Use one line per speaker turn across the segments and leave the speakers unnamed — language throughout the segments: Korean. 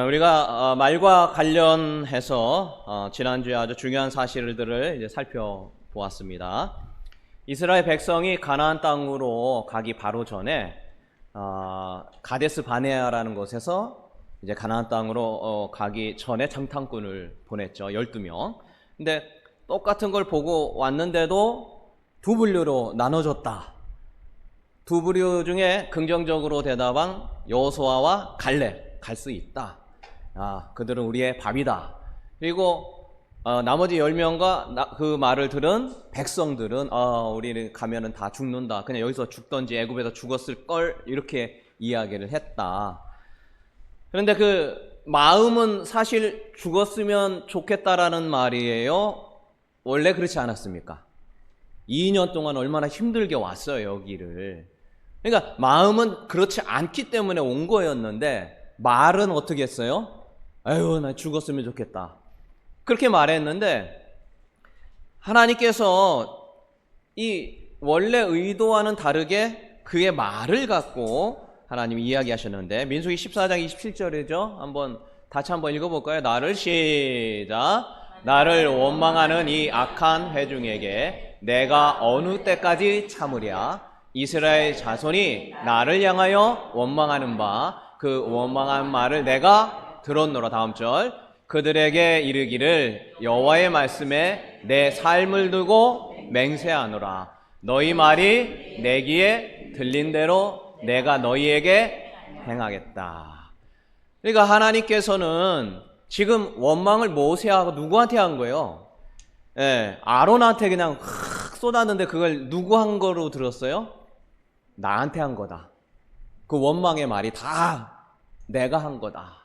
우리가 말과 관련해서 지난주에 아주 중요한 사실들을 이제 살펴보았습니다. 이스라엘 백성이 가나안 땅으로 가기 바로 전에 가데스 바네아라는 곳에서 이제 가나안 땅으로 가기 전에 정탐꾼을 보냈죠. 12명. 근데 똑같은 걸 보고 왔는데도 두 분류로 나눠줬다. 두 부류 중에 긍정적으로 대답한 여호수아와 갈렙, 갈 수 있다. 그들은 우리의 밥이다. 그리고 나머지 10명과 그 말을 들은 백성들은 우리는 가면은 다 죽는다. 그냥 여기서 죽던지 애굽에서 죽었을 걸 이렇게 이야기를 했다. 그런데 그 마음은 사실 죽었으면 좋겠다라는 말이에요. 원래 그렇지 않았습니까? 2년 동안 얼마나 힘들게 왔어요, 여기를. 그러니까 마음은 그렇지 않기 때문에 온 거였는데 말은 어떻게 했어요? 아유, 나 죽었으면 좋겠다. 그렇게 말했는데 하나님께서 이 원래 의도와는 다르게 그의 말을 갖고 하나님이 이야기하셨는데 민수기 14장 27절이죠. 다시 한번 읽어볼까요? 나를 원망하는 이 악한 회중에게 내가 어느 때까지 참으랴? 이스라엘 자손이 나를 향하여 원망하는 바 그 원망한 말을 내가 들었노라. 다음 절. 그들에게 이르기를 여호와의 말씀에 내 삶을 두고 맹세하노라. 너희 말이 내 귀에 들린 대로 내가 너희에게 행하겠다. 그러니까 하나님께서는 지금 원망을 모세하고 누구한테 한 거예요? 아론한테 그냥 쏟았는데 그걸 누구 한 거로 들었어요? 나한테 한 거다. 그 원망의 말이 다 내가 한 거다.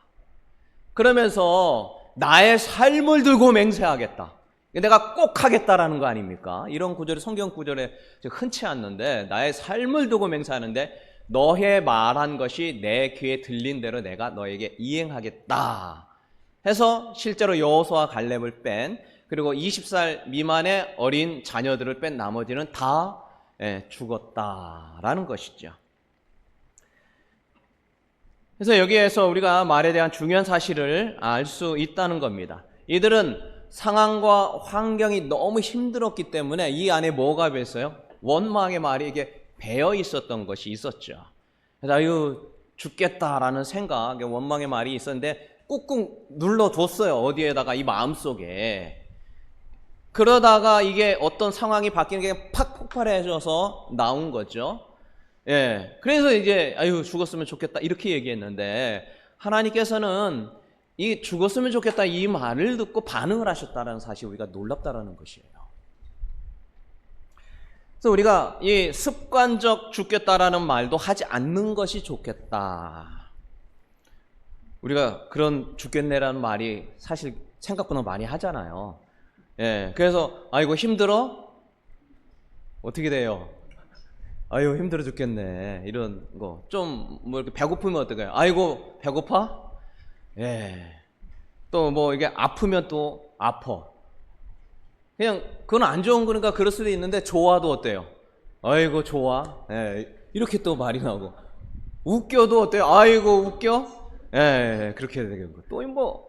그러면서 나의 삶을 들고 맹세하겠다. 내가 꼭 하겠다라는 거 아닙니까? 이런 구절이 성경 구절에 흔치 않는데 나의 삶을 두고 맹세하는데 너의 말한 것이 내 귀에 들린 대로 내가 너에게 이행하겠다 해서 실제로 여호수아 갈렙을 뺀, 그리고 20살 미만의 어린 자녀들을 뺀 나머지는 다 죽었다라는 것이죠. 그래서 여기에서 우리가 말에 대한 중요한 사실을 알 수 있다는 겁니다. 이들은 상황과 환경이 너무 힘들었기 때문에 이 안에 뭐가 배었어요? 원망의 말이 이게 배어 있었던 것이 있었죠. 그래서 아유 죽겠다라는 생각, 원망의 말이 있었는데 꾹꾹 눌러줬어요. 어디에다가? 이 마음속에. 그러다가 이게 어떤 상황이 바뀌는 게 팍 폭발해져서 나온 거죠. 그래서 이제 아유 죽었으면 좋겠다 이렇게 얘기했는데 하나님께서는 이 죽었으면 좋겠다 이 말을 듣고 반응을 하셨다는 사실 우리가 놀랍다라는 것이에요. 그래서 우리가 이 습관적 죽겠다라는 말도 하지 않는 것이 좋겠다. 우리가 그런 죽겠네라는 말이 사실 생각보다 많이 하잖아요. 그래서 아이고 힘들어? 어떻게 돼요? 아유 힘들어 죽겠네 이런 거. 좀 뭐 이렇게 배고프면 어떡해요? 아이고 배고파? 또 뭐 이게 아프면 또 아파. 그냥 그건 안 좋은 거니까 그럴 수도 있는데 좋아도 어때요? 아이고 좋아. 이렇게 또 말이 나오고. 웃겨도 어때요? 아이고 웃겨? 그렇게 되고. 또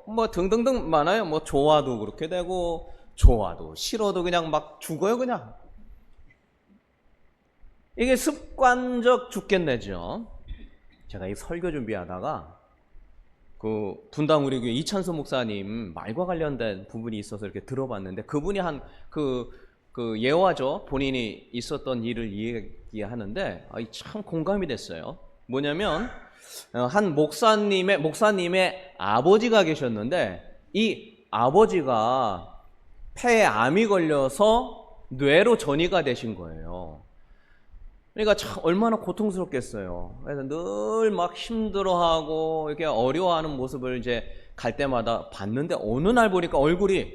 뭐 등등등 많아요. 뭐 좋아도 그렇게 되고 좋아도 싫어도 그냥 막 죽어요 그냥. 이게 습관적 죽겠네죠. 제가 이 설교 준비하다가 그 분당 우리 교회 이찬수 목사님 말과 관련된 부분이 있어서 이렇게 들어봤는데 그분이 한 그 예화죠. 본인이 있었던 일을 얘기하는데 참 공감이 됐어요. 뭐냐면 한 목사님의 아버지가 계셨는데 이 아버지가 폐에 암이 걸려서 뇌로 전이가 되신 거예요. 그러니까 참 얼마나 고통스럽겠어요. 그래서 늘 막 힘들어하고 이렇게 어려워하는 모습을 이제 갈 때마다 봤는데 어느 날 보니까 얼굴이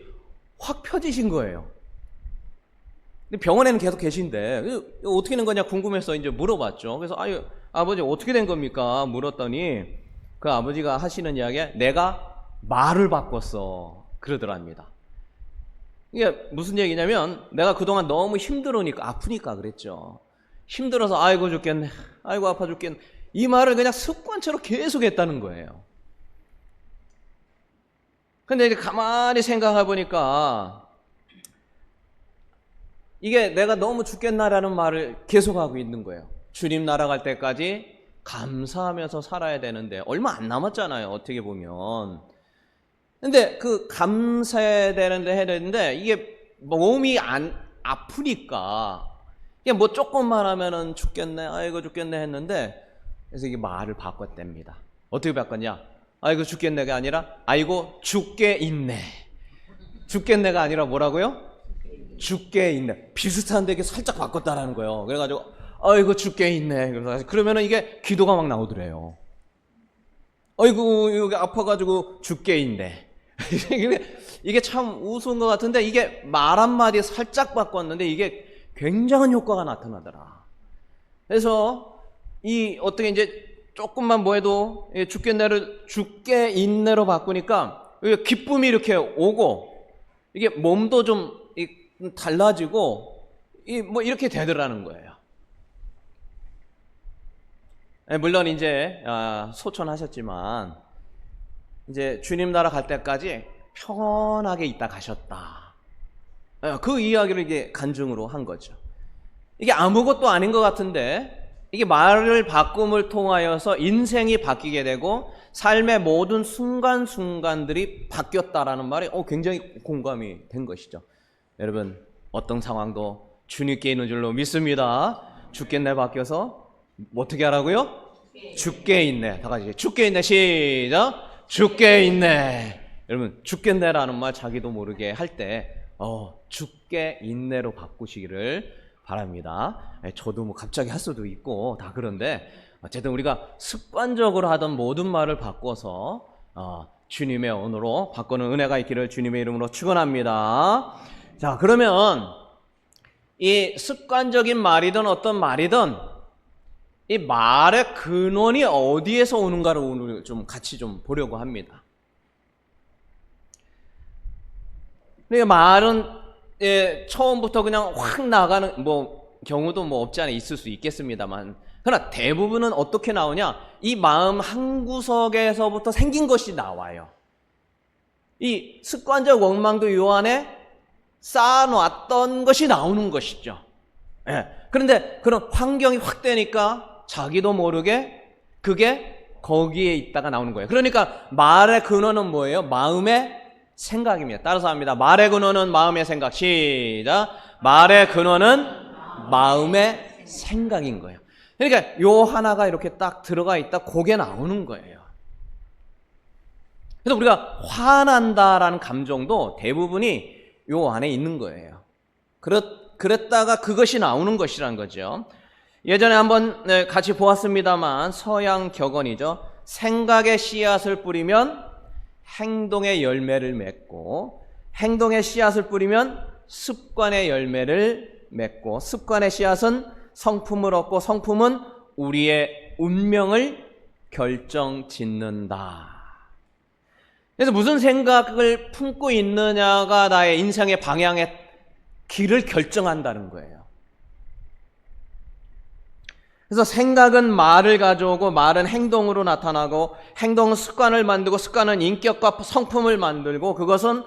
확 펴지신 거예요. 근데 병원에는 계속 계신데 어떻게 된 거냐 궁금해서 이제 물어봤죠. 그래서 아유 아버지 어떻게 된 겁니까? 물었더니 그 아버지가 하시는 이야기가 내가 말을 바꿨어 그러더랍니다. 이게 무슨 얘기냐면 내가 그동안 너무 힘들으니까 아프니까 그랬죠. 힘들어서 아이고 죽겠네, 아이고 아파 죽겠네 이 말을 그냥 습관처럼 계속 했다는 거예요. 근데 이제 가만히 생각해 보니까 이게 내가 너무 죽겠나라는 말을 계속하고 있는 거예요. 주님 날아갈 때까지 감사하면서 살아야 되는데 얼마 안 남았잖아요, 어떻게 보면. 근데 그 감사해야 되는데 해야 되는데 이게 몸이 안 아프니까 이게 뭐 조금만 하면은 죽겠네, 아이고 죽겠네 했는데, 그래서 이게 말을 바꿨답니다. 어떻게 바꿨냐? 아이고 죽겠네가 아니라 아이고 죽게 있네. 죽겠네가 아니라 뭐라고요? 죽게 있네. 비슷한데 이게 살짝 바꿨다라는 거예요. 그래가지고 아이고 죽게 있네. 그러면은 이게 기도가 막 나오더래요. 아이고 여기 아파가지고 죽게 있네. 이게 참 우스운 것 같은데 이게 말 한마디 살짝 바꿨는데 이게 굉장한 효과가 나타나더라. 그래서 이 어떻게 이제 조금만 뭐 해도 죽겠네를 죽게 있네로 바꾸니까 기쁨이 이렇게 오고 이게 몸도 좀 달라지고 뭐 이렇게 되더라는 거예요. 물론 이제 소천하셨지만 이제 주님 나라 갈 때까지 평안하게 있다 가셨다. 그 이야기를 이게 간증으로 한 거죠. 이게 아무것도 아닌 것 같은데 이게 말을 바꿈을 통하여서 인생이 바뀌게 되고 삶의 모든 순간순간들이 바뀌었다라는 말이 굉장히 공감이 된 것이죠. 여러분 어떤 상황도 주님께 있는 줄로 믿습니다. 죽겠네 바뀌어서 어떻게 하라고요? 죽게 있네. 다 같이 죽게 있네. 시작. 죽게 있네. 여러분 죽겠네라는 말 자기도 모르게 할 때 죽게 있네로 바꾸시기를 바랍니다. 저도 뭐 갑자기 할 수도 있고 다 그런데 어쨌든 우리가 습관적으로 하던 모든 말을 바꿔서 주님의 언어로 바꾸는 은혜가 있기를 주님의 이름으로 축원합니다. 자, 그러면 이 습관적인 말이든 어떤 말이든 이 말의 근원이 어디에서 오는가를 오늘 좀 같이 좀 보려고 합니다. 근데 말은 처음부터 그냥 확 나가는 경우도 없지 않아 있을 수 있겠습니다만, 그러나 대부분은 어떻게 나오냐? 이 마음 한구석에서부터 생긴 것이 나와요. 이 습관적 원망도 요 안에 쌓아놨던 것이 나오는 것이죠. 그런데 그런 환경이 확 되니까 자기도 모르게 그게 거기에 있다가 나오는 거예요. 그러니까 말의 근원은 뭐예요? 마음의 생각입니다. 따라서 합니다. 말의 근원은 마음의 생각. 시작. 말의 근원은 마음의 생각인 거예요. 그러니까 요 하나가 이렇게 딱 들어가 있다, 그게 나오는 거예요. 그래서 우리가 화난다라는 감정도 대부분이 요 안에 있는 거예요. 그랬다가 그것이 나오는 것이란 거죠. 예전에 한번 같이 보았습니다만 서양 격언이죠. 생각의 씨앗을 뿌리면 행동의 열매를 맺고, 행동의 씨앗을 뿌리면 습관의 열매를 맺고, 습관의 씨앗은 성품을 얻고, 성품은 우리의 운명을 결정짓는다. 그래서 무슨 생각을 품고 있느냐가 나의 인생의 방향의 길을 결정한다는 거예요. 그래서 생각은 말을 가져오고, 말은 행동으로 나타나고, 행동은 습관을 만들고, 습관은 인격과 성품을 만들고, 그것은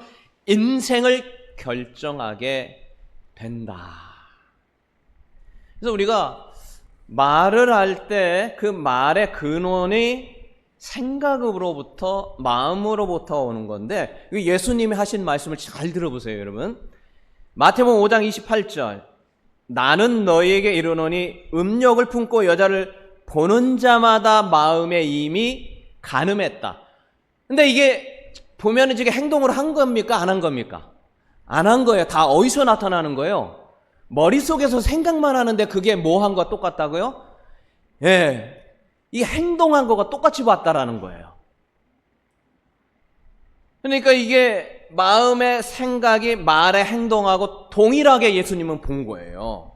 인생을 결정하게 된다. 그래서 우리가 말을 할 때 그 말의 근원이 생각으로부터, 마음으로부터 오는 건데, 예수님이 하신 말씀을 잘 들어보세요, 여러분. 마태복음 5장 28절. 나는 너희에게 이르노니 음욕을 품고 여자를 보는 자마다 마음에 이미 간음했다. 근데 이게 보면은 지금 행동으로 한 겁니까? 안 한 겁니까? 안 한 거예요. 다 어디서 나타나는 거예요? 머릿속에서 생각만 하는데 그게 뭐 한 거와 똑같다고요? 이 행동한 거가 똑같이 봤다라는 거예요. 그러니까 이게 마음의 생각이 말의 행동하고 동일하게 예수님은 본 거예요.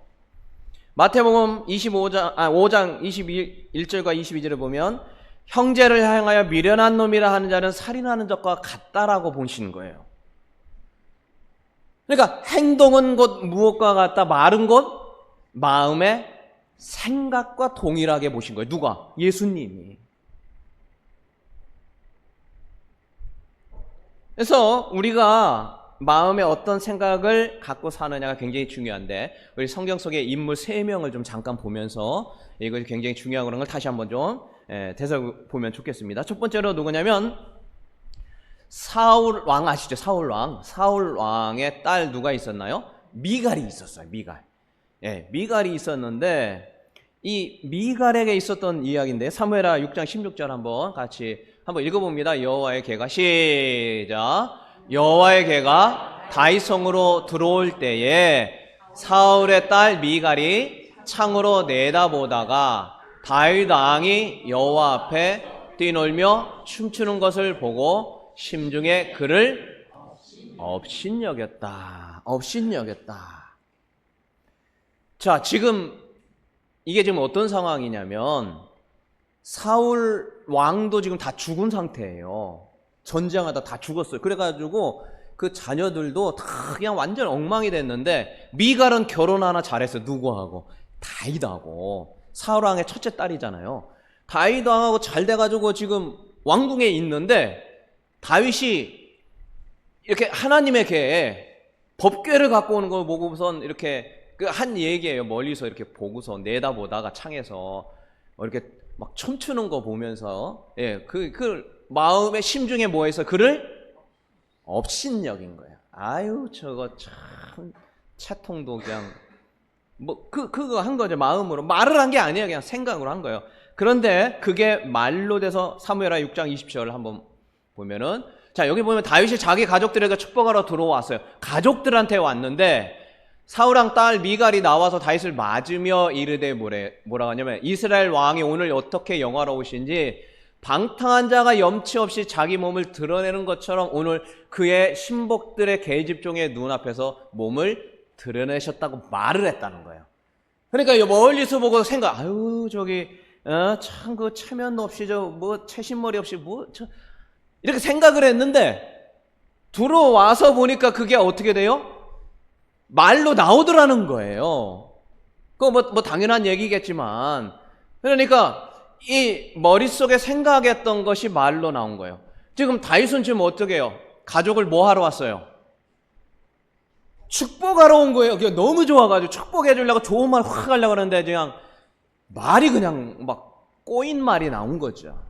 마태복음 5장 21절과 22절을 보면 형제를 향하여 미련한 놈이라 하는 자는 살인하는 것과 같다라고 보시는 거예요. 그러니까 행동은 곧 무엇과 같다, 말은 곧 마음의 생각과 동일하게 보신 거예요. 누가? 예수님이. 그래서 우리가 마음에 어떤 생각을 갖고 사느냐가 굉장히 중요한데, 우리 성경 속의 인물 3명을 좀 잠깐 보면서 이것이 굉장히 중요한 걸 다시 한번 좀 되살펴보면 좋겠습니다. 첫 번째로 누구냐면 사울 왕 아시죠? 사울 왕. 사울 왕의 딸 누가 있었나요? 미갈이 있었어요. 미갈. 미갈이 있었는데, 이 미갈에게 있었던 이야기인데, 사무엘하 6장 16절 한번 읽어봅니다. 여호와의 개가, 시작. 여호와의 개가 다윗 성으로 들어올 때에 사울의 딸 미갈이 창으로 내다보다가 다윗 왕이 여호와 앞에 뛰놀며 춤추는 것을 보고 심중에 그를 업신여겼다. 자, 이게 지금 어떤 상황이냐면 사울 왕도 지금 다 죽은 상태예요. 전쟁하다 다 죽었어요. 그래가지고 그 자녀들도 다 그냥 완전 엉망이 됐는데, 미갈은 결혼 하나 잘했어요. 누구하고? 다윗하고. 사울 왕의 첫째 딸이잖아요. 다윗 왕하고 잘 돼가지고 지금 왕궁에 있는데, 다윗이 이렇게 하나님에게 법궤를 갖고 오는 걸 보고선 이렇게 한 얘기예요. 멀리서 이렇게 보고서 내다보다가 창에서 이렇게 막 춤추는 거 보면서, 그 마음의 심중에 뭐해서 그를 업신여긴 거예요. 아유, 저거 참 채통도 그냥 그거 한 거죠. 마음으로 말을 한 게 아니에요. 그냥 생각으로 한 거예요. 그런데 그게 말로 돼서 사무엘하 6장 20절을 한번 보면은, 자, 여기 보면 다윗이 자기 가족들에게 축복하러 들어왔어요. 가족들한테 왔는데 사울왕 딸 미갈이 나와서 다윗을 맞으며 이르되 뭐라고 하냐면, 이스라엘 왕이 오늘 어떻게 영화로우신지 방탕한 자가 염치 없이 자기 몸을 드러내는 것처럼 오늘 그의 신복들의 계집종의 눈앞에서 몸을 드러내셨다고 말을 했다는 거예요. 그러니까 멀리서 보고 아유, 저기 참 그 체면 없이 채신머리 없이 이렇게 생각을 했는데, 들어와서 보니까 그게 어떻게 돼요? 말로 나오더라는 거예요. 그거 당연한 얘기겠지만, 그러니까 이 머릿속에 생각했던 것이 말로 나온 거예요. 지금 다윗은 지금 어떻게 해요? 가족을 뭐 하러 왔어요? 축복하러 온 거예요. 그게 너무 좋아가지고 축복해 주려고 좋은 말 확 하려고 하는데 그냥 말이 그냥 막 꼬인 말이 나온 거죠.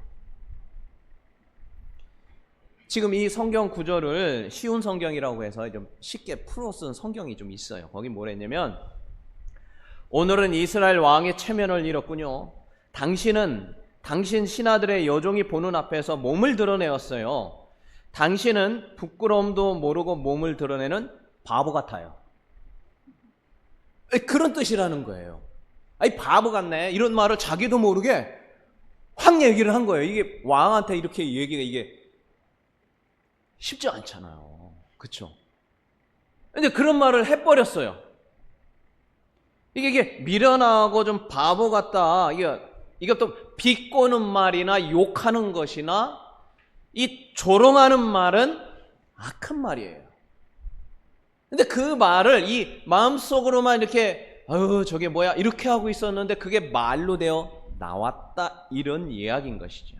지금 이 성경 구절을 쉬운 성경이라고 해서 좀 쉽게 풀어 쓴 성경이 좀 있어요. 거기 뭐라 했냐면, 오늘은 이스라엘 왕의 체면을 잃었군요. 당신은 당신 신하들의 여종이 보는 앞에서 몸을 드러내었어요. 당신은 부끄러움도 모르고 몸을 드러내는 바보 같아요. 그런 뜻이라는 거예요. 아니, 바보 같네. 이런 말을 자기도 모르게 확 얘기를 한 거예요. 이게 왕한테 이렇게 얘기가 이게 쉽지 않잖아요. 그쵸? 근데 그런 말을 해버렸어요. 이게 미련하고 좀 바보 같다. 이게 또 비꼬는 말이나 욕하는 것이나 이 조롱하는 말은 악한 말이에요. 근데 그 말을 이 마음속으로만 이렇게 저게 뭐야 이렇게 하고 있었는데 그게 말로 되어 나왔다, 이런 이야기인 것이죠.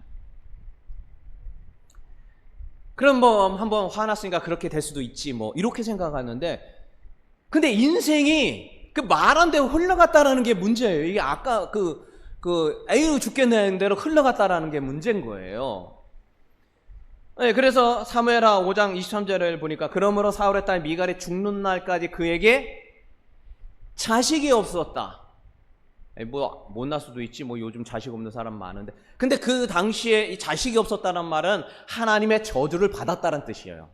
그럼 한번 화났으니까 그렇게 될 수도 있지 이렇게 생각하는데, 근데 인생이 그 말 안 되고 흘러갔다라는 게 문제예요. 이게 아까 에휴 죽겠는 대로 흘러갔다라는 게 문제인 거예요. 네, 그래서 사무엘하 5장 23절을 보니까, 그러므로 사울의 딸 미갈이 죽는 날까지 그에게 자식이 없었다. 못날 수도 있지, 요즘 자식 없는 사람 많은데. 근데 그 당시에 이 자식이 없었다는 말은 하나님의 저주를 받았다는 뜻이에요.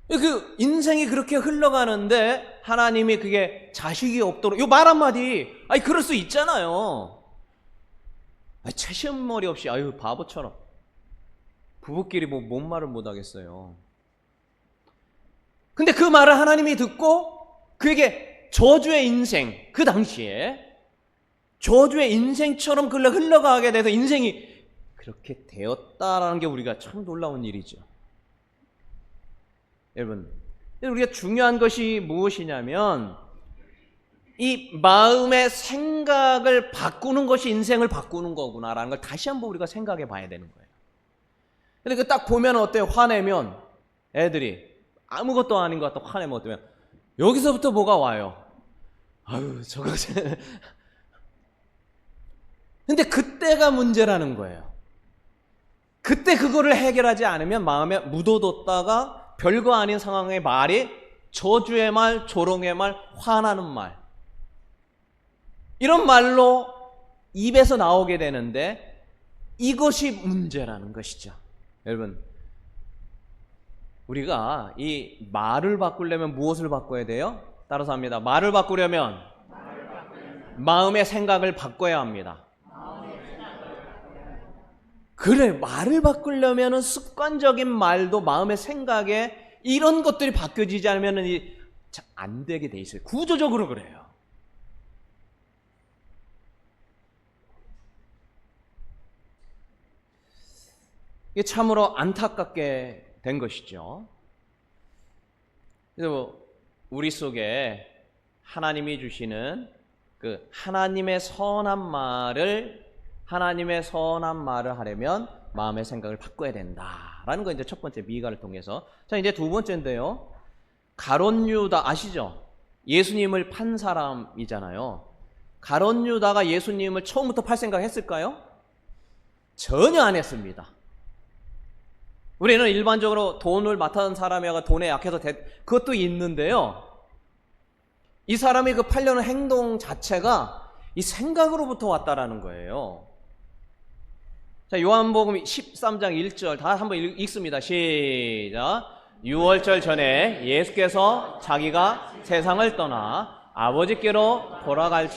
그 인생이 그렇게 흘러가는데 하나님이 그게 자식이 없도록, 이 말 한마디, 그럴 수 있잖아요. 채신머리 없이, 바보처럼. 부부끼리 뭔 말을 못 하겠어요. 근데 그 말을 하나님이 듣고 그에게 저주의 인생, 그 당시에 저주의 인생처럼 흘러가게 돼서 인생이 그렇게 되었다라는 게 우리가 참 놀라운 일이죠. 여러분, 우리가 중요한 것이 무엇이냐면, 이 마음의 생각을 바꾸는 것이 인생을 바꾸는 거구나라는 걸 다시 한번 우리가 생각해 봐야 되는 거예요. 근데 그 딱 보면 어때요? 화내면 애들이 아무것도 아닌 것 같다 화내면 어때요? 여기서부터 뭐가 와요? 아유 저거 근데 그때가 문제라는 거예요. 그때 그거를 해결하지 않으면 마음에 묻어뒀다가 별거 아닌 상황의 말이 저주의 말, 조롱의 말, 화나는 말 이런 말로 입에서 나오게 되는데 이것이 문제라는 것이죠. 여러분 우리가 이 말을 바꾸려면 무엇을 바꿔야 돼요? 따라서 합니다. 말을 바꾸려면 마음의 생각을 바꿔야 합니다. 그래, 말을 바꾸려면 습관적인 말도 마음의 생각에 이런 것들이 바뀌어지지 않으면 안 되게 돼 있어요. 구조적으로 그래요. 이게 참으로 안타깝게 된 것이죠. 그래서 우리 속에 하나님이 주시는 그 하나님의 선한 말을 하려면 마음의 생각을 바꿔야 된다라는 거 이제 첫 번째 미가를 통해서. 자, 이제 두 번째인데요. 가룟 유다 아시죠? 예수님을 판 사람이잖아요. 가룟 유다가 예수님을 처음부터 팔 생각 했을까요? 전혀 안 했습니다. 우리는 일반적으로 돈을 맡아는 사람이가 돈에 약해서 그것도 있는데요. 이 사람이 그 팔려는 행동 자체가 이 생각으로부터 왔다라는 거예요. 자, 요한복음 13장 1절 다 한번 읽습니다. 시작. 유월절 전에 예수께서 자기가 세상을 떠나 아버지께로 돌아갈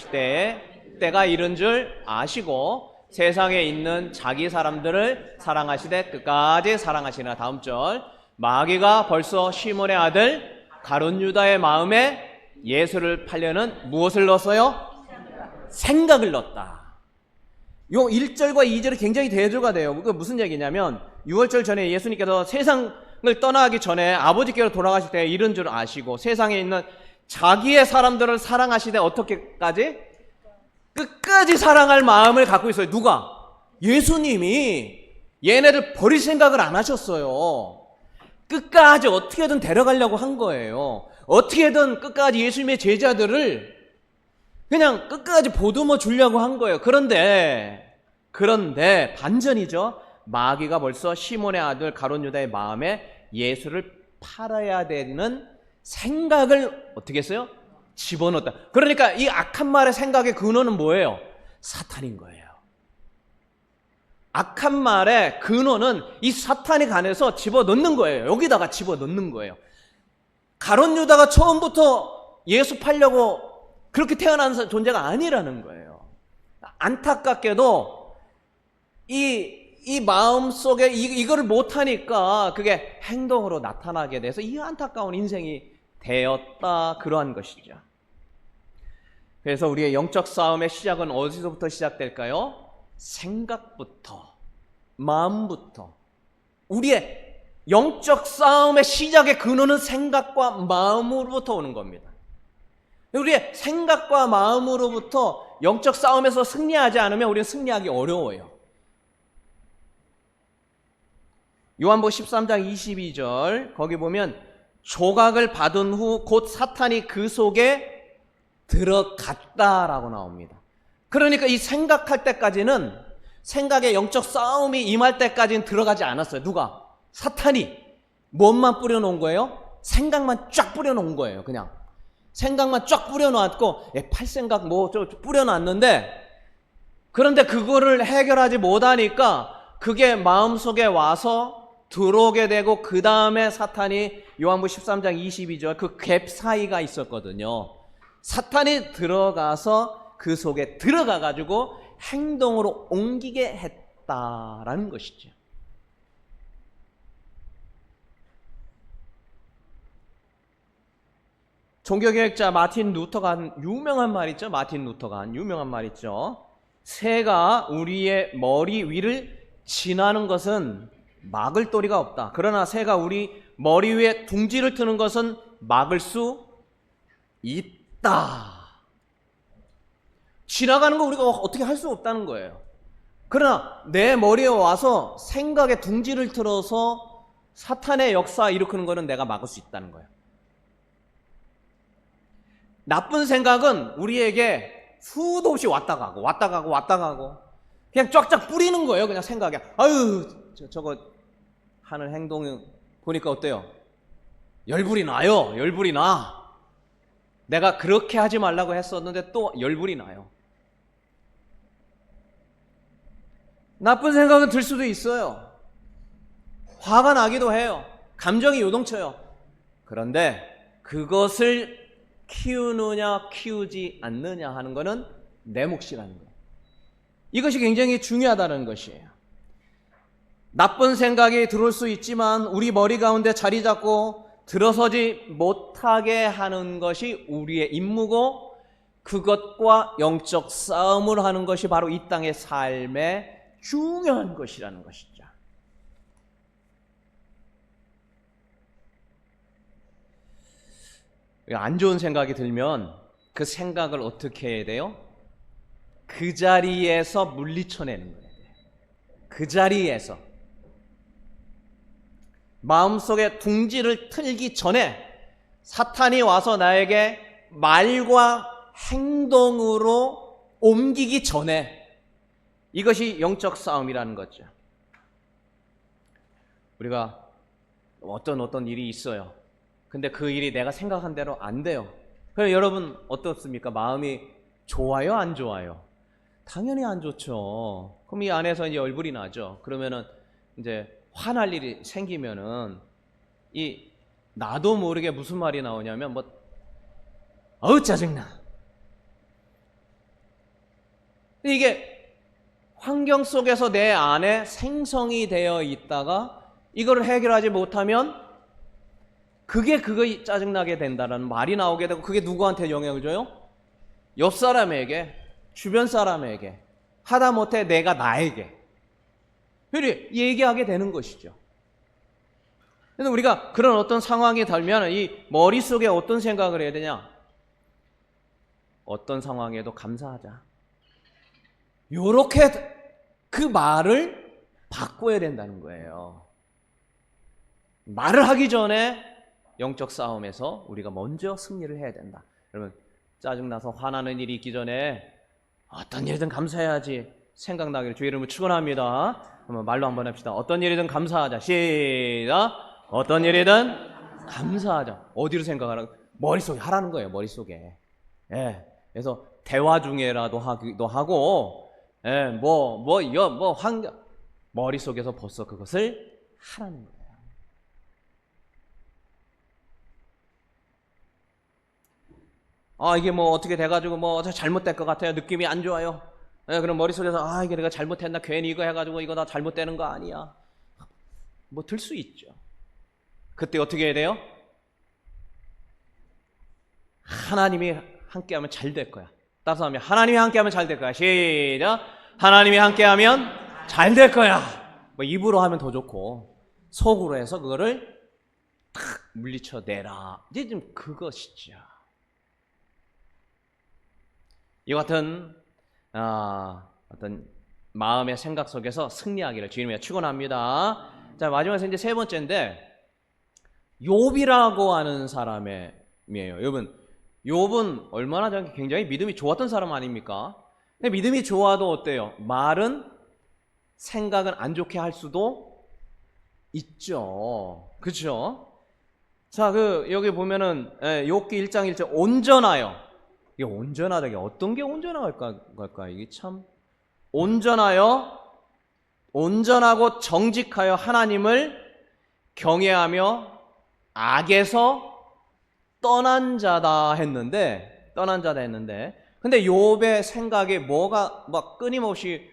때가 이른 줄 아시고 세상에 있는 자기 사람들을 사랑하시되 끝까지 사랑하시나. 다음 절. 마귀가 벌써 시몬의 아들 가룟 유다의 마음에 예수를 팔려는 무엇을 넣었어요? 생각을 넣었다. 요 1절과 2절이 굉장히 대조가 돼요. 그게 무슨 얘기냐면 유월절 전에 예수님께서 세상을 떠나기 전에 아버지께로 돌아가실 때 이런 줄 아시고 세상에 있는 자기의 사람들을 사랑하시되 어떻게까지? 끝까지 사랑할 마음을 갖고 있어요. 누가? 예수님이 얘네를 버릴 생각을 안 하셨어요. 끝까지 어떻게든 데려가려고 한 거예요. 어떻게든 끝까지 예수님의 제자들을 그냥 끝까지 보듬어 주려고 한 거예요. 그런데 반전이죠. 마귀가 벌써 시몬의 아들 가룟 유다의 마음에 예수를 팔아야 되는 생각을 어떻게 했어요? 집어넣었다. 그러니까 이 악한 말의 생각의 근원은 뭐예요? 사탄인 거예요. 악한 말의 근원은 이 사탄이 간에서 집어넣는 거예요. 여기다가 집어넣는 거예요. 가룟 유다가 처음부터 예수 팔려고 그렇게 태어난 존재가 아니라는 거예요. 안타깝게도 이 마음 속에 이거를 못하니까 그게 행동으로 나타나게 돼서 이 안타까운 인생이 되었다. 그러한 것이죠. 그래서 우리의 영적 싸움의 시작은 어디서부터 시작될까요? 생각부터, 마음부터. 우리의 영적 싸움의 시작의 근원은 생각과 마음으로부터 오는 겁니다. 우리의 생각과 마음으로부터 영적 싸움에서 승리하지 않으면 우리는 승리하기 어려워요. 요한복음 13장 22절 거기 보면 조각을 받은 후 곧 사탄이 그 속에 들어갔다라고 나옵니다. 그러니까 이 생각할 때까지는 생각의 영적 싸움이 임할 때까지는 들어가지 않았어요. 누가? 사탄이. 뭔만 뿌려놓은 거예요? 생각만 쫙 뿌려놓은 거예요. 그냥 생각만 쫙 뿌려놨고 팔 생각 뭐 뿌려놨는데 그런데 그거를 해결하지 못하니까 그게 마음속에 와서 들어오게 되고 그 다음에 사탄이 요한복음 13장 22절 그 갭 사이가 있었거든요. 사탄이 들어가서 그 속에 들어가가지고 행동으로 옮기게 했다라는 것이죠. 종교개혁자 마틴 루터가 한 유명한 말 있죠. 마틴 루터가 한 유명한 말 있죠. 새가 우리의 머리 위를 지나는 것은 막을 도리가 없다. 그러나 새가 우리 머리 위에 둥지를 트는 것은 막을 수 있다. 지나가는 거 우리가 어떻게 할 수 없다는 거예요. 그러나 내 머리에 와서 생각의 둥지를 틀어서 사탄의 역사 일으키는 거는 내가 막을 수 있다는 거예요. 나쁜 생각은 우리에게 수도 없이 왔다 가고 왔다 가고 왔다 가고 그냥 쫙쫙 뿌리는 거예요. 그냥 생각에. 아유 저거 하는 행동 보니까 어때요? 열불이 나요. 열불이 나. 내가 그렇게 하지 말라고 했었는데 또 열불이 나요. 나쁜 생각은 들 수도 있어요. 화가 나기도 해요. 감정이 요동쳐요. 그런데 그것을 키우느냐 키우지 않느냐 하는 것은 내 몫이라는 거예요. 이것이 굉장히 중요하다는 것이에요. 나쁜 생각이 들어올 수 있지만 우리 머리 가운데 자리 잡고 들어서지 못하게 하는 것이 우리의 임무고, 그것과 영적 싸움을 하는 것이 바로 이 땅의 삶의 중요한 것이라는 것이죠. 안 좋은 생각이 들면 그 생각을 어떻게 해야 돼요? 그 자리에서 물리쳐내는 거예요. 그 자리에서 마음속에 둥지를 틀기 전에 사탄이 와서 나에게 말과 행동으로 옮기기 전에, 이것이 영적 싸움이라는 거죠. 우리가 어떤 일이 있어요. 근데 그 일이 내가 생각한 대로 안 돼요. 그럼 여러분 어떻습니까? 마음이 좋아요, 안 좋아요? 당연히 안 좋죠. 그럼 이 안에서 이제 얼굴이 나죠. 그러면은 이제 화날 일이 생기면은 이 나도 모르게 무슨 말이 나오냐면 어우 짜증나. 이게 환경 속에서 내 안에 생성이 되어 있다가 이걸 해결하지 못하면 그게 짜증나게 된다는 말이 나오게 되고, 그게 누구한테 영향을 줘요? 옆 사람에게, 주변 사람에게, 하다못해 내가 나에게 이렇게 얘기하게 되는 것이죠. 그래서 우리가 그런 어떤 상황이 덜면 이 머릿속에 어떤 생각을 해야 되냐? 어떤 상황에도 감사하자. 요렇게 그 말을 바꿔야 된다는 거예요. 말을 하기 전에 영적 싸움에서 우리가 먼저 승리를 해야 된다. 여러분, 짜증나서 화나는 일이 있기 전에 어떤 일이든 감사해야지 생각나기를 주의 이름으로 축원합니다. 한번 말로 한번 합시다. 어떤 일이든 감사하자. 시작. 어떤 일이든 감사하자. 어디로 생각하라고? 머릿속에 하라는 거예요. 머릿속에. 예. 그래서 대화 중에라도 하기도 하고, 예, 환경, 머릿속에서 벌써 그것을 하라는 거예요. 이게 어떻게 돼가지고 잘못될 것 같아요. 느낌이 안 좋아요. 예, 그럼 머릿속에서 이게 내가 잘못했나? 괜히 이거 해가지고 이거 다 잘못되는 거 아니야? 들 수 있죠. 그때 어떻게 해야 돼요? 하나님이 함께하면 잘 될 거야. 따라서 하면 하나님이 함께하면 잘 될 거야. 시작. 하나님이 함께하면 잘 될 거야. 입으로 하면 더 좋고 속으로 해서 그거를 탁 물리쳐내라. 이제 좀 그것이죠. 이 같은 어떤 마음의 생각 속에서 승리하기를 주님의 축원합니다. 자, 마지막에서 이제 세 번째인데, 욥이라고 하는 사람이에요. 욥은 얼마나 굉장히 믿음이 좋았던 사람 아닙니까? 근데 믿음이 좋아도 어때요? 말은, 생각은 안 좋게 할 수도 있죠. 그렇죠? 자, 여기 보면은 욥기 1장 1절 온전하여. 이게 온전하다. 이게 어떤 게 온전할까? 이게 참 온전하고 정직하여 하나님을 경외하며 악에서 떠난 자다 했는데, 근데 욥의 생각에 뭐가 끊임없이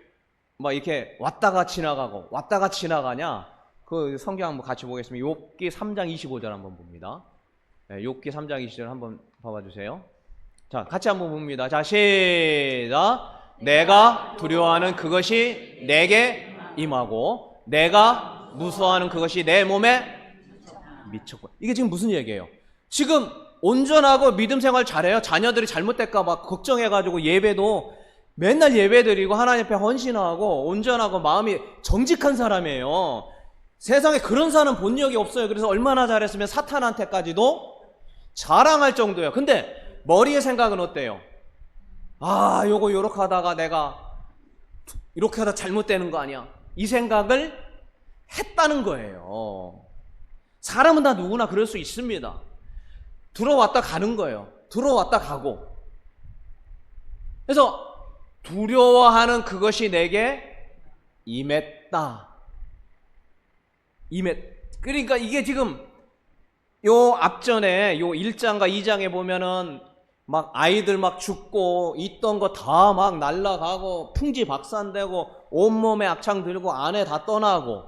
이렇게 왔다가 지나가냐? 그 성경 한번 같이 보겠습니다. 욥기 3장 25절 한번 봅니다. 욥기 3장 20절 한번 봐봐주세요. 자, 같이 한번 봅니다. 자, 시작. 내가 두려워하는 그것이 내게 임하고 내가 무서워하는 그것이 내 몸에 미쳤고. 이게 지금 무슨 얘기예요? 지금 온전하고 믿음 생활 잘해요. 자녀들이 잘못될까 봐 걱정해가지고 예배도 맨날 예배드리고 하나님 앞에 헌신하고 온전하고 마음이 정직한 사람이에요. 세상에 그런 사람 본 적이 없어요. 그래서 얼마나 잘했으면 사탄한테까지도 자랑할 정도예요. 근데 머리의 생각은 어때요? 아, 요거 요렇게 하다가 내가 이렇게 하다 잘못되는 거 아니야? 이 생각을 했다는 거예요. 사람은 다 누구나 그럴 수 있습니다. 들어왔다 가는 거예요. 들어왔다 가고. 그래서 두려워하는 그것이 내게 임했다. 그러니까 이게 지금 요 앞전에 요 1장과 2장에 보면은 막 아이들 막 죽고 있던 거 다 막 날라가고 풍지박산되고 온몸에 악창 들고 아내 다 떠나고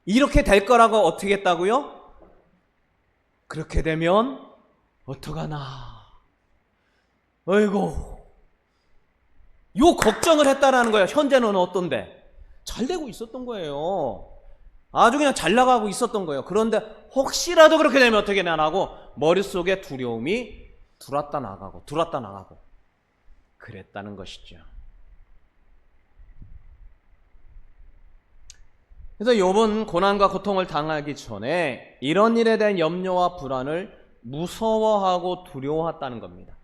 이렇게 될 거라고 어떻게 했다고요? 그렇게 되면 어떡하나. 어이고. 요 걱정을 했다라는 거예요. 현재는 어떤데? 잘 되고 있었던 거예요. 아주 그냥 잘 나가고 있었던 거예요. 그런데 혹시라도 그렇게 되면 어떻게 되나고 머릿속에 두려움이 들어왔다 나가고 그랬다는 것이죠. 그래서 욥은 고난과 고통을 당하기 전에 이런 일에 대한 염려와 불안을 무서워하고 두려워했다는 겁니다.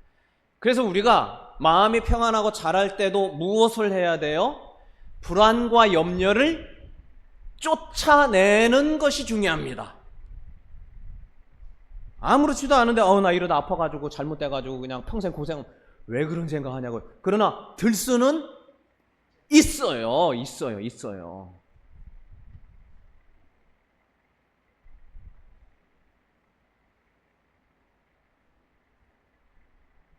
그래서 우리가 마음이 평안하고 잘할 때도 무엇을 해야 돼요? 불안과 염려를 쫓아내는 것이 중요합니다. 아무렇지도 않은데 나 이러다 아파가지고 잘못돼가지고 그냥 평생 고생 왜 그런 생각하냐고요. 그러나 들 수는 있어요.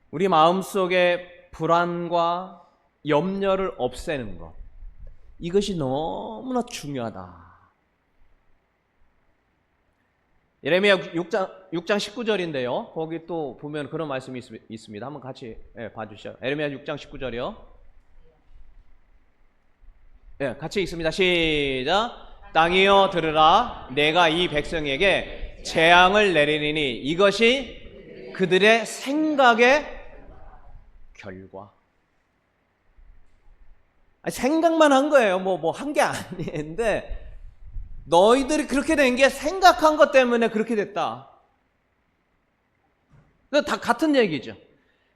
우리 마음속에 불안과 염려를 없애는 것, 이것이 너무나 중요하다. 예레미야 6장 19절인데요. 거기 또 보면 그런 말씀이 있습니다. 한번 같이 봐주시죠. 예레미야 6장 19절이요. 같이 읽습니다. 시작. 땅이여 들으라. 내가 이 백성에게 재앙을 내리니 이것이 그들의 생각의 결과. 생각만 한 거예요. 뭐 한 게 아닌데 너희들이 그렇게 된 게 생각한 것 때문에 그렇게 됐다. 다 같은 얘기죠.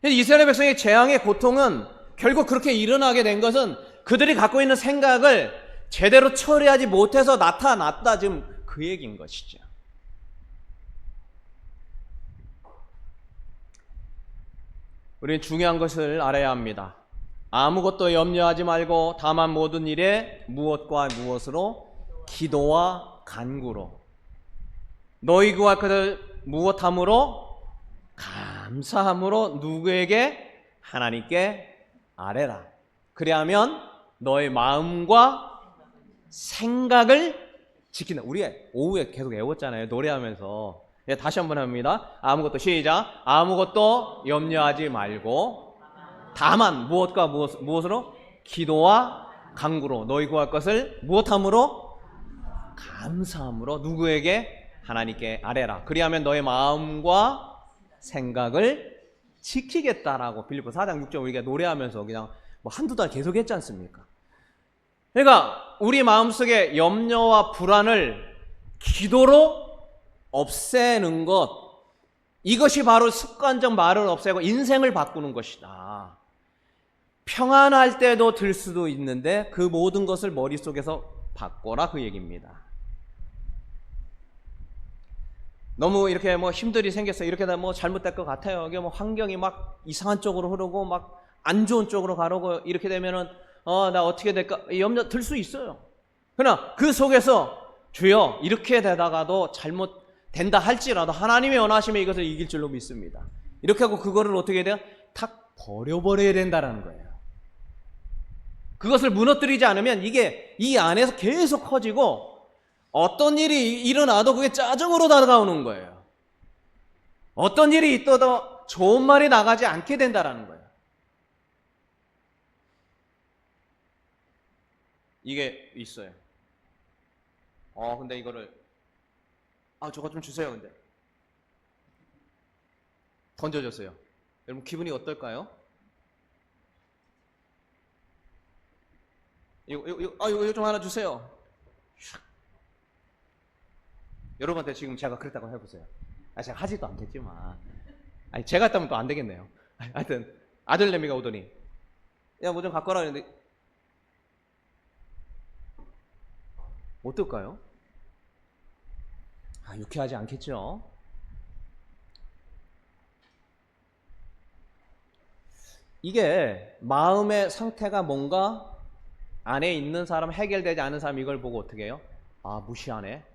이스라엘 백성의 재앙의 고통은 결국 그렇게 일어나게 된 것은 그들이 갖고 있는 생각을 제대로 처리하지 못해서 나타났다. 지금 그 얘기인 것이죠. 우리는 중요한 것을 알아야 합니다. 아무것도 염려하지 말고 다만 모든 일에 무엇과 무엇으로 기도와 간구로 너희 구할 것을 무엇함으로 감사함으로 누구에게? 하나님께 아뢰라. 그리하면 너의 마음과 생각을 지킨다. 우리 오후에 계속 외웠잖아요. 노래하면서. 다시 한번 합니다. 아무것도 시작. 아무것도 염려하지 말고 다만 무엇과 무엇으로? 기도와 간구로 너희 구할 것을 무엇함으로? 감사함으로 누구에게? 하나님께 아뢰라. 그리하면 너의 마음과 생각을 지키겠다라고 빌립보 4장 6절 우리가 노래하면서 그냥 뭐 한두 달 계속 했지 않습니까? 그러니까 우리 마음속에 염려와 불안을 기도로 없애는 것, 이것이 바로 습관적 말을 없애고 인생을 바꾸는 것이다. 평안할 때도 들 수도 있는데 그 모든 것을 머릿속에서 바꿔라, 그 얘기입니다. 너무 이렇게 뭐 힘들이 생겼어요. 이렇게 되면 뭐 잘못될 것 같아요. 이게 뭐 환경이 막 이상한 쪽으로 흐르고 막 안 좋은 쪽으로 가려고 이렇게 되면은 나 어떻게 될까 염려 들 수 있어요. 그러나 그 속에서 주여 이렇게 되다가도 잘못된다 할지라도 하나님의 원하시면 이것을 이길 줄로 믿습니다. 이렇게 하고 그거를 어떻게 돼요? 탁 버려버려야 된다라는 거예요. 그것을 무너뜨리지 않으면 이게 이 안에서 계속 커지고 어떤 일이 일어나도 그게 짜증으로 다가오는 거예요. 어떤 일이 있어도 좋은 말이 나가지 않게 된다라는 거예요. 이게 있어요. 근데 이거를 저거 좀 주세요. 근데 던져줬어요. 여러분 기분이 어떨까요? 이거 좀 하나 주세요. 여러분한테 지금 제가 그랬다고 해보세요. 제가 하지도 않겠지만. 제가 했다면 또 안 되겠네요. 하여튼, 아들내미가 오더니, 야, 뭐 좀 갖고 와라 했는데, 어떨까요? 유쾌하지 않겠죠? 이게 마음의 상태가 뭔가 안에 있는 사람, 해결되지 않은 사람 이걸 보고 어떻게 해요? 무시하네.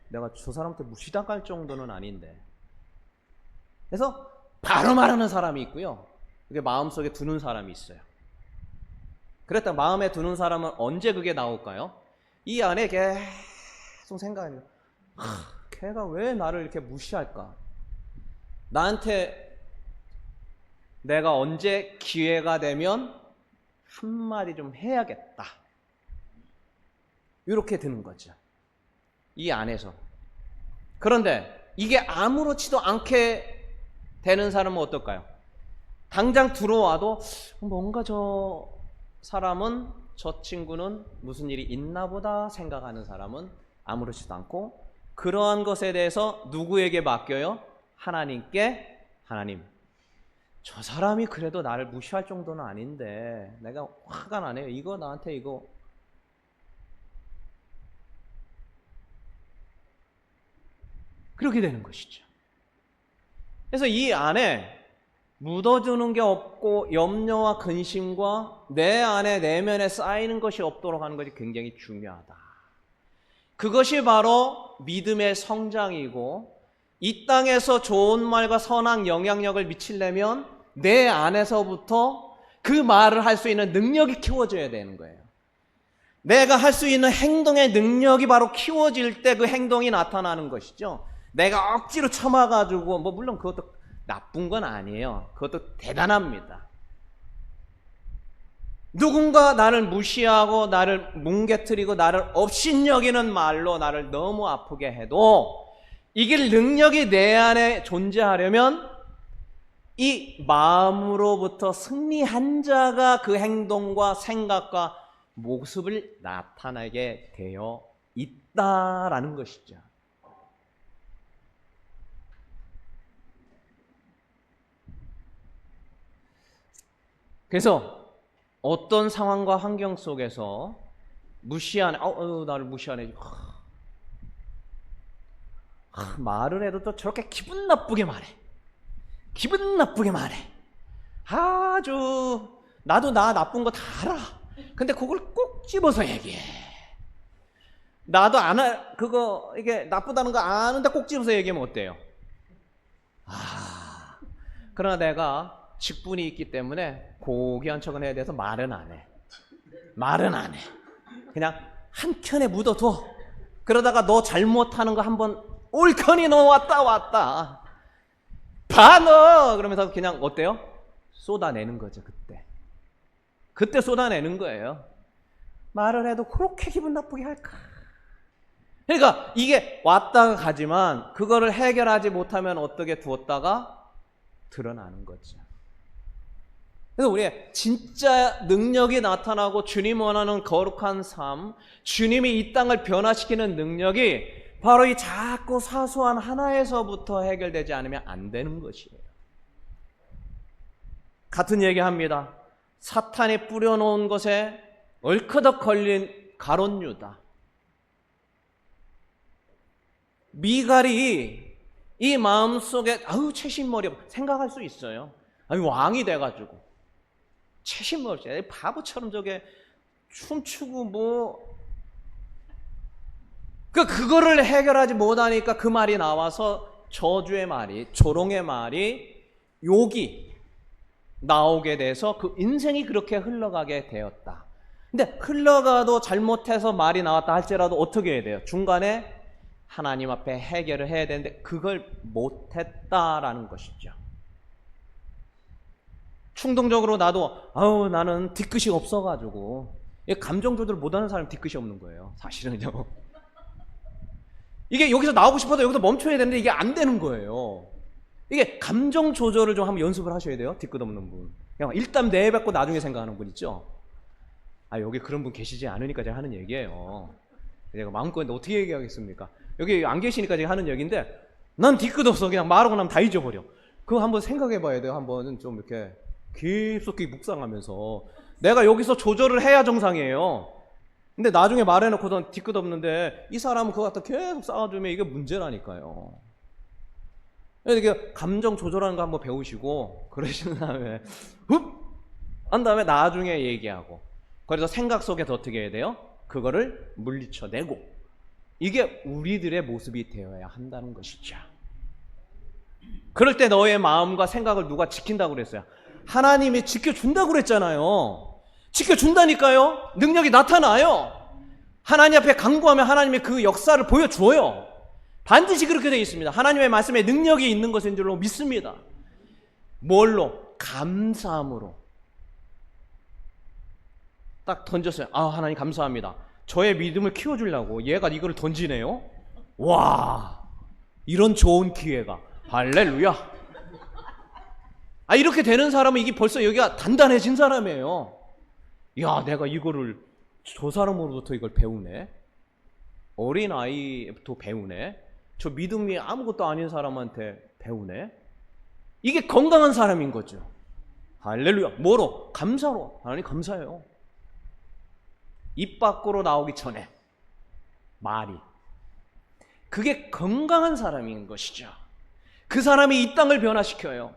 내가 저 사람한테 무시당할 정도는 아닌데. 그래서 바로 말하는 사람이 있고요. 그게 마음속에 두는 사람이 있어요. 그랬다 마음에 두는 사람은 언제 그게 나올까요? 이 안에 계속 생각해요. 걔가 왜 나를 이렇게 무시할까? 나한테 내가 언제 기회가 되면 한마디 좀 해야겠다. 이렇게 드는 거죠. 이 안에서. 그런데 이게 아무렇지도 않게 되는 사람은 어떨까요? 당장 들어와도 뭔가 저 사람은, 저 친구는 무슨 일이 있나 보다 생각하는 사람은 아무렇지도 않고, 그러한 것에 대해서 누구에게 맡겨요? 하나님께. 하나님, 저 사람이 그래도 나를 무시할 정도는 아닌데 내가 화가 나네요. 이거 나한테 이거. 그렇게 되는 것이죠. 그래서 이 안에 묻어두는 게 없고 염려와 근심과 내 안에 내면에 쌓이는 것이 없도록 하는 것이 굉장히 중요하다. 그것이 바로 믿음의 성장이고, 이 땅에서 좋은 말과 선한 영향력을 미치려면 내 안에서부터 그 말을 할 수 있는 능력이 키워져야 되는 거예요. 내가 할 수 있는 행동의 능력이 바로 키워질 때 그 행동이 나타나는 것이죠. 내가 억지로 참아가지고, 물론 그것도 나쁜 건 아니에요. 그것도 대단합니다. 누군가 나를 무시하고 나를 뭉개뜨리고 나를 업신여기는 말로 나를 너무 아프게 해도 이길 능력이 내 안에 존재하려면 이 마음으로부터 승리한 자가 그 행동과 생각과 모습을 나타내게 되어 있다라는 것이죠. 그래서 어떤 상황과 환경 속에서 무시하네, 나를 무시하네, 말을 해도 또 저렇게 기분 나쁘게 말해. 기분 나쁘게 말해. 아주 나도 나 나쁜 거 다 알아. 근데 그걸 꼭 집어서 얘기해. 나도 그거 이게 나쁘다는 거 아는데 꼭 집어서 얘기하면 어때요? 그러나 내가 직분이 있기 때문에 고귀한 척은 해야 돼서 말은 안 해. 말은 안 해. 그냥 한켠에 묻어둬. 그러다가 너 잘못하는 거 한번 옳거니 너 왔다. 봐 너! 그러면서 그냥 어때요? 쏟아내는 거죠, 그때. 그때 쏟아내는 거예요. 말을 해도 그렇게 기분 나쁘게 할까? 그러니까 이게 왔다가 가지만 그거를 해결하지 못하면 어떻게 두었다가 드러나는 거죠. 그래서 우리의 진짜 능력이 나타나고 주님 원하는 거룩한 삶, 주님이 이 땅을 변화시키는 능력이 바로 이 작고 사소한 하나에서부터 해결되지 않으면 안 되는 것이에요. 같은 얘기합니다. 사탄이 뿌려놓은 것에 얼커덕 걸린 가롯 유다. 미갈이 이 마음속에 채신머리 생각할 수 있어요. 왕이 돼가지고 채신머리 바보처럼 저게 춤추고 그거를 해결하지 못하니까 그 말이 나와서 저주의 말이, 조롱의 말이, 욕이 나오게 돼서 그 인생이 그렇게 흘러가게 되었다. 근데 흘러가도 잘못해서 말이 나왔다 할지라도 어떻게 해야 돼요? 중간에 하나님 앞에 해결을 해야 되는데 그걸 못했다라는 것이죠. 충동적으로 나는 뒤끝이 없어가지고, 감정 조절을 못하는 사람이 뒤끝이 없는 거예요, 사실은요. 이게 여기서 나오고 싶어도 여기서 멈춰야 되는데 이게 안 되는 거예요. 이게 감정 조절을 좀 한번 연습을 하셔야 돼요, 뒤끝 없는 분. 그냥 일단 내뱉고 나중에 생각하는 분 있죠. 여기 그런 분 계시지 않으니까 제가 하는 얘기예요. 제가 마음껏 어떻게 얘기하겠습니까? 여기 안 계시니까 제가 하는 얘기인데, 난 뒤끝 없어. 그냥 말하고 나면 다 잊어버려. 그거 한번 생각해 봐야 돼요. 한번 좀 이렇게 깊숙이 묵상하면서. 내가 여기서 조절을 해야 정상이에요. 근데 나중에 말해놓고선 뒤끝 없는데 이 사람은 그거 갖다 계속 쌓아두면 이게 문제라니까요. 이렇게 감정 조절하는 거 한번 배우시고, 그러신 다음에 한 다음에 나중에 얘기하고, 그래서 생각 속에서 어떻게 해야 돼요? 그거를 물리쳐내고, 이게 우리들의 모습이 되어야 한다는 것이죠. 그럴 때 너의 마음과 생각을 누가 지킨다고 그랬어요? 하나님이 지켜준다고 그랬잖아요. 지켜준다니까요. 능력이 나타나요. 하나님 앞에 간구하면 하나님이 그 역사를 보여주어요. 반드시 그렇게 되어 있습니다. 하나님의 말씀에 능력이 있는 것인 줄로 믿습니다. 뭘로? 감사함으로. 딱 던졌어요. 하나님 감사합니다. 저의 믿음을 키워주려고 얘가 이거를 던지네요. 와, 이런 좋은 기회가. 할렐루야. 이렇게 되는 사람은 이게 벌써 여기가 단단해진 사람이에요. 야, 내가 이거를 저 사람으로부터 이걸 배우네. 어린 아이부터 배우네. 저 믿음이 아무것도 아닌 사람한테 배우네. 이게 건강한 사람인 거죠. 할렐루야. 뭐로? 감사로. 하나님 감사해요. 입 밖으로 나오기 전에 말이. 그게 건강한 사람인 것이죠. 그 사람이 이 땅을 변화시켜요.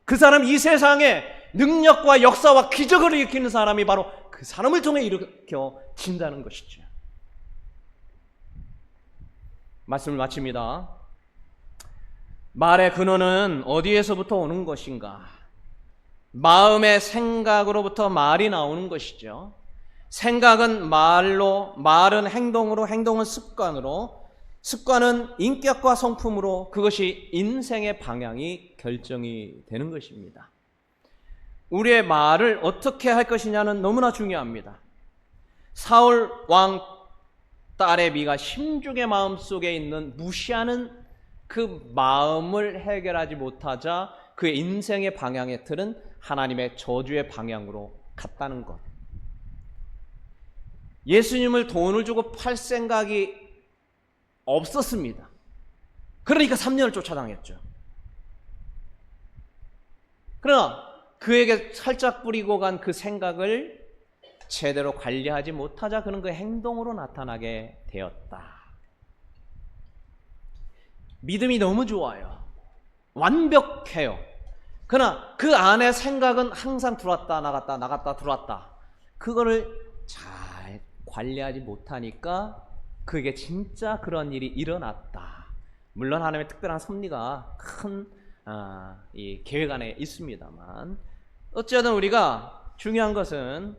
그 사람이 이 세상에 능력과 역사와 기적을 일으키는 사람이 바로 그 사람을 통해 일으켜진다는 것이죠. 말씀을 마칩니다. 말의 근원은 어디에서부터 오는 것인가? 마음의 생각으로부터 말이 나오는 것이죠. 생각은 말로, 말은 행동으로, 행동은 습관으로, 습관은 인격과 성품으로, 그것이 인생의 방향이 결정이 되는 것입니다. 우리의 말을 어떻게 할 것이냐는 너무나 중요합니다. 사울 왕 딸의 미가 심중의 마음속에 있는 무시하는 그 마음을 해결하지 못하자 그의 인생의 방향의 틀은 하나님의 저주의 방향으로 갔다는 것. 예수님을 돈을 주고 팔 생각이 없었습니다. 그러니까 3년을 쫓아다녔죠. 그러나 그에게 살짝 뿌리고 간 그 생각을 제대로 관리하지 못하자 그는 그 행동으로 나타나게 되었다. 믿음이 너무 좋아요. 완벽해요. 그러나 그 안에 생각은 항상 들어왔다 나갔다 나갔다 들어왔다. 그거를 잘 관리하지 못하니까 그게 진짜 그런 일이 일어났다. 물론 하나님의 특별한 섭리가 큰 이 계획 안에 있습니다만, 어쨌든 우리가 중요한 것은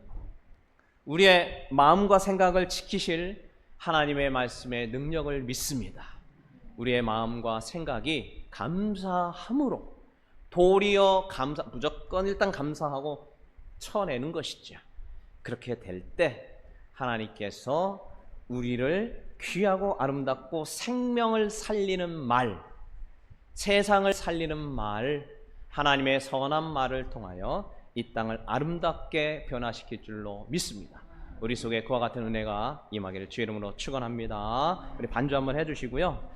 우리의 마음과 생각을 지키실 하나님의 말씀의 능력을 믿습니다. 우리의 마음과 생각이 감사함으로, 도리어 무조건 일단 감사하고 쳐내는 것이죠. 그렇게 될 때 하나님께서 우리를 귀하고 아름답고 생명을 살리는 말, 세상을 살리는 말, 하나님의 선한 말을 통하여 이 땅을 아름답게 변화시킬 줄로 믿습니다. 우리 속에 그와 같은 은혜가 임하기를 주의 이름으로 축원합니다. 우리 반주 한번 해주시고요.